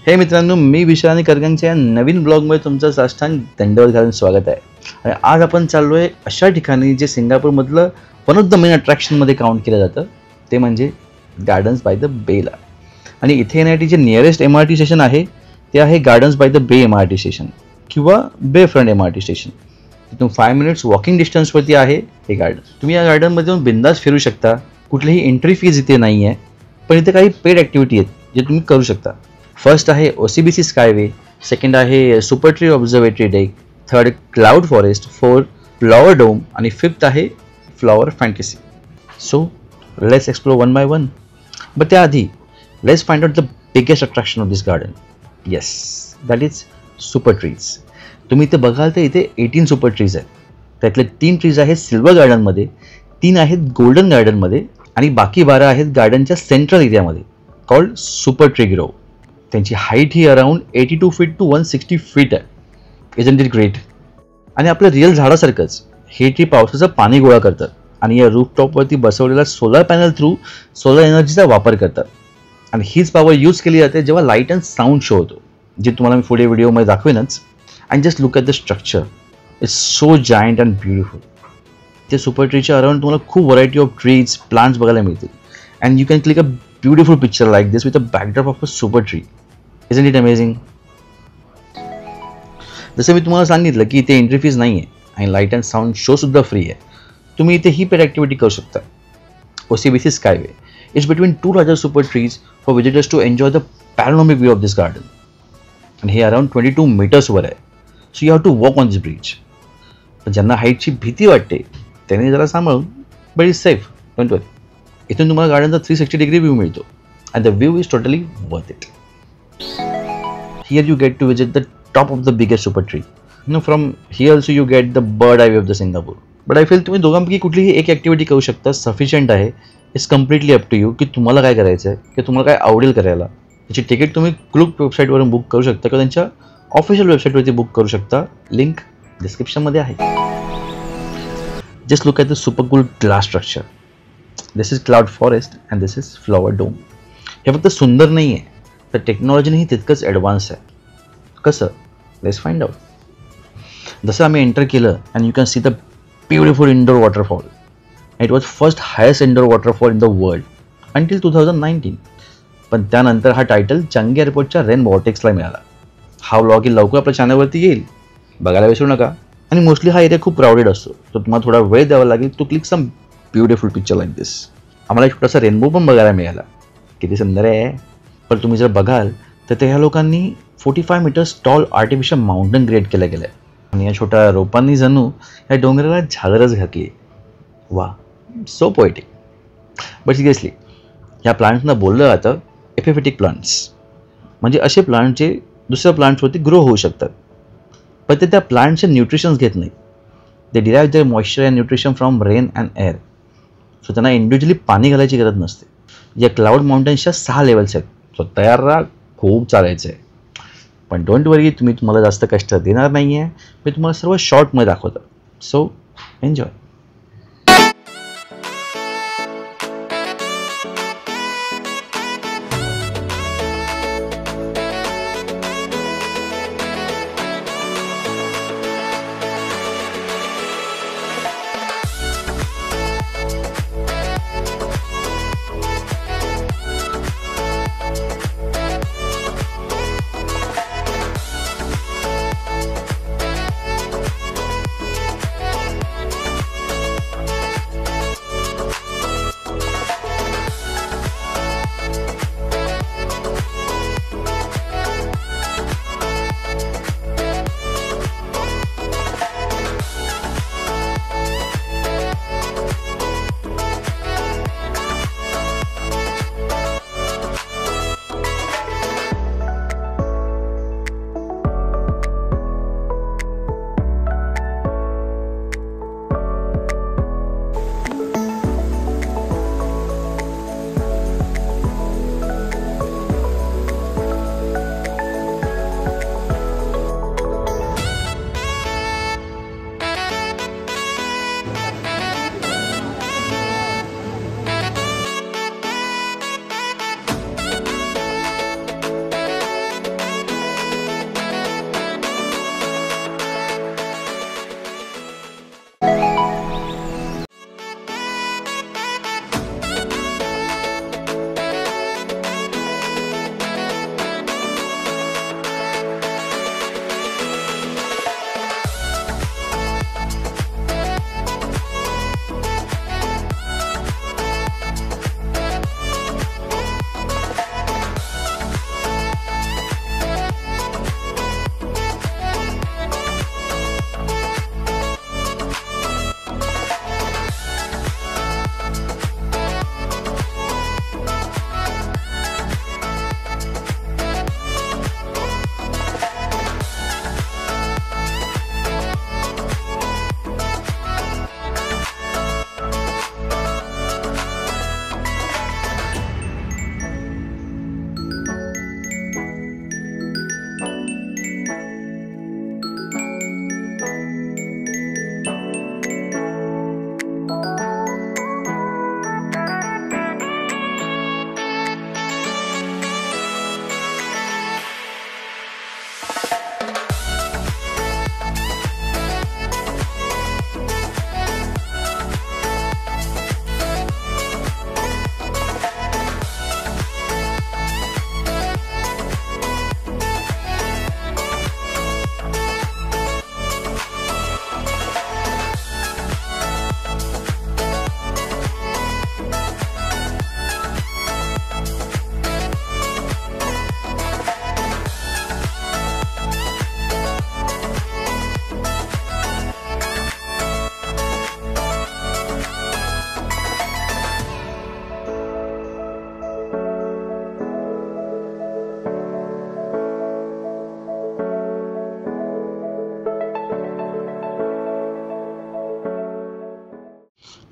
हे मित्रांनो, मी विशाल आणि करगंगच्या या नवीन ब्लॉगमध्ये तुमचं साष्टांग दंडवत घालून स्वागत आहे. आणि आज आपण चाललो आहे अशा ठिकाणी जे सिंगापूरमधलं वन ऑफ द मेन अट्रॅक्शनमध्ये काउंट केलं जातं, ते म्हणजे गार्डन्स बाय द बेला. आणि इथे येण्यासाठी जे नियरेस्ट MRT स्टेशन आहे ते आहे गार्डन्स बाय द बे MRT स्टेशन किंवा बे फ्रंट MRT स्टेशन. तिथून 5 मिनिट्स वॉकिंग डिस्टन्सवरती आहे हे गार्डन. तुम्ही या गार्डनमध्ये जाऊन बिंदास फिरू शकता. कुठलीही एंट्री फीज इथे नाही आहे, पण इथे काही पेड ॲक्टिव्हिटी आहेत जे तुम्ही करू शकता. फर्स्ट आहे OCBC स्कायवे, सेकंड आहे super tree observatory deck, third cloud forest, fourth flower dome आणि फिफ्थ आहे flower fantasy. So let's explore one by one. But त्याआधी let's find out the biggest attraction of this garden. Yes, that is super trees. तुम्ही इथे बघाल तर इथे 18 super trees आहेत. त्यातले 3 ट्रीज आहेत सिल्वर गार्डनमध्ये, 3 आहेत गोल्डन गार्डनमध्ये आणि बाकी 12 आहेत गार्डनच्या सेंट्रल एरियामध्ये कॉल्ड सुपर ट्री ग्रोव. त्यांची हाईट ही अराउंड 82 फीट टू 160 फीट आहे. Isn't it great? आणि आपलं रिअल झाडासारखंच हे ट्री पावसाचं पाणी गोळा करतात आणि या रूफटॉपवरती बसवलेल्या सोलर पॅनल थ्रू सोलर एनर्जीचा वापर करतात. आणि हीच पॉवर यूज केली जाते जेव्हा लाईट अँड साऊंड शो होतो, जे तुम्हाला मी पुढे व्हिडिओमध्ये दाखवेनच. And just look at the structure, it's so giant and beautiful. त्या सुपर ट्रीच्या अराउंड तुम्हाला खूप व्हरायटी ऑफ ट्रीज प्लांट्स बघायला मिळतील. And you can click a beautiful picture like this with a backdrop of a super tree. Isn't it amazing? जसं मी तुम्हाला सांगितलं की इथे एंट्री फीज नाही आहे आणि लाईट अँड साऊंड शो सुद्धा फ्री आहे. तुम्ही इथे ही पेड ॲक्टिव्हिटी करू शकता. OCBC skyway it's between 2 larger super trees for visitors to enjoy the panoramic view of this garden. आणि हे अराउंड 22 मीटर्सवर आहे. So you have to walk on this bridge. पण ज्यांना हाईटची भीती वाटते त्यांनी जरा सांभाळून, but is safe, don't worry. इथून तुम्हाला गार्डनचा 360 डिग्री व्ह्यू मिळतो and the view is totally worth it. Here you get to visit the top of the biggest super tree. From here also you get the bird eye view of the Singapore. But I feel तुम्ही दोघांपैकी कुठलीही एक activity करू शकता, sufficient आहे. It's completely up to you की तुम्हाला काय करायचं आहे, की तुम्हाला काय आवडेल करायला. त्याची तिकीट तुम्ही क्लूक वेबसाईटवरून बुक करू शकता किंवा त्यांच्या ऑफिशियल वेबसाईटवरती बुक करू शकता. लिंक डिस्क्रिप्शनमध्ये आहे. Just look at the super cool glass structure. This is cloud forest and this is flower dome. हे फक्त सुंदर नाही आहे, तर टेक्नॉलॉजीनेही तितकंच ॲडव्हान्स आहे. कसं? Let's find out. जसं आम्ही एंटर केलं and you can see the beautiful indoor waterfall. It was first highest indoor waterfall in the world until 2019. पण त्यानंतर हा टायटल चंगी एअरपोर्टच्या रेन वॉर्टेक्सला मिळाला. हा व्लॉग ही लवकर आपल्या चॅनलवरती येईल, बघायला विसरू नका. आणि मोस्टली हा एरिया खूप क्राऊडेड असतो, तर तुम्हाला थोडा वेळ द्यावा लागेल to click some beautiful picture like this. आम्हाला एक छोटासा रेनबो पण बघायला मिळाला. किती सुंदर आहे. पण तुम्ही जर बघाल तर ह्या लोकांनी 45 metres tall artificial mountain create केलं गेलं आहे. आणि या छोट्या रोपांनी जणू या डोंगराला झालरच घातली. वा, सो पोएटिक. बट सिरियसली ह्या प्लांट्सना बोललं जातं एपिफिटिक प्लांट्स. म्हणजे असे प्लांट जे दुसऱ्या प्लांट्सवरती ग्रो होऊ शकतात, पण ते त्या प्लांटचे न्यूट्रिशन्स घेत नाही. They derive their moisture and nutrition from rain and air. So त्यांना इंडिव्हिज्युअली पाणी घालायची गरज नसते. या क्लाउड माउंटन्सच्या 6 लेवल्स आहेत. सो तयार राहा, खूप चालायचं आहे. पण डोंट वरी, तुम्हाला जास्त कष्ट देणार नाही आहे. मी तुम्हाला सर्व शॉर्टमध्ये दाखवतो. So enjoy.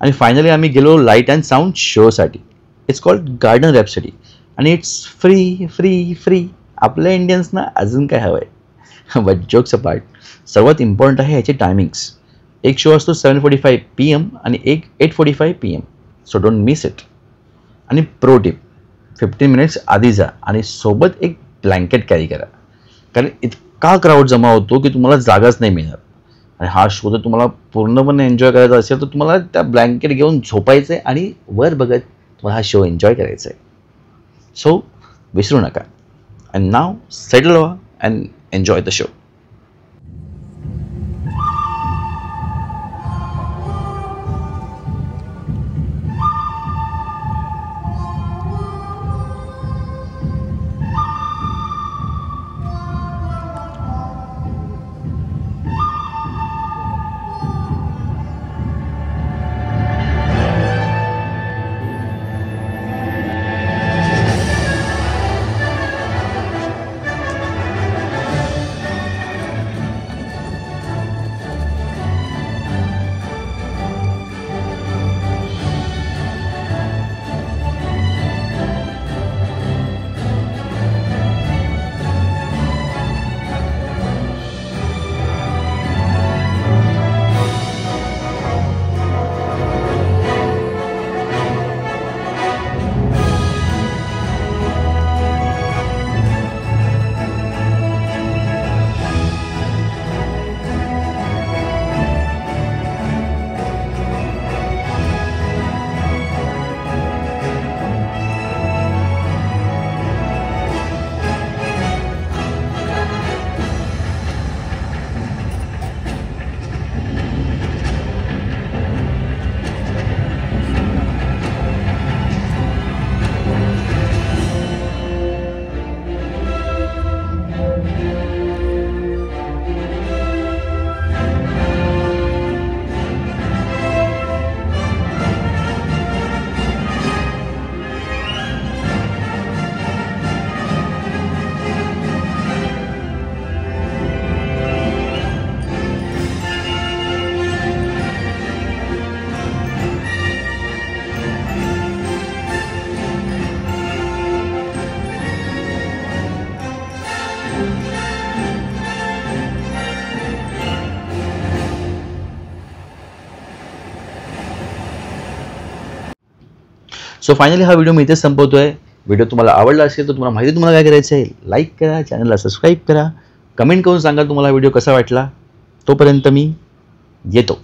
आणि फायनली आम्ही गेलो लाईट अँड साऊंड शोसाठी. इट्स कॉल्ड गार्डन रॅप्सडी आणि इट्स फ्री फ्री फ्री. आपल्या इंडियन्सना अजून काय हवं आहे. बट जोक्स अपार्ट, सर्वात इम्पॉर्टंट आहे याचे टायमिंग्स. एक शो असतो 7:45 PM आणि एक 8:45 PM. So don't miss it. आणि प्रो टिप, 15 मिनिट्स आधी जा आणि सोबत एक ब्लँकेट कॅरी करा, कारण इतका क्राऊड जमा होतो की तुम्हाला जागाच नाही मिळणार. आणि हा शो जर तुम्हाला पूर्णपणे एन्जॉय करायचा असेल तर तुम्हाला त्या ब्लँकेट घेऊन झोपायचं आहे आणि वर बघत तुम्हाला हा शो एन्जॉय करायचा आहे. सो विसरू नका. अँड नाव सेटल व्हा and enjoy the show. So finally हा व्हिडिओ मी इथेच संपवतोय. व्हिडिओ तुम्हाला आवडला असेल तर तुम्हाला माहिती तुम्हाला काय करायचं आहे, लाईक करा, चॅनलला सबस्क्राईब करा, कमेंट करून सांगा तुम्हाला व्हिडिओ कसा वाटला. तोपर्यंत मी येतो.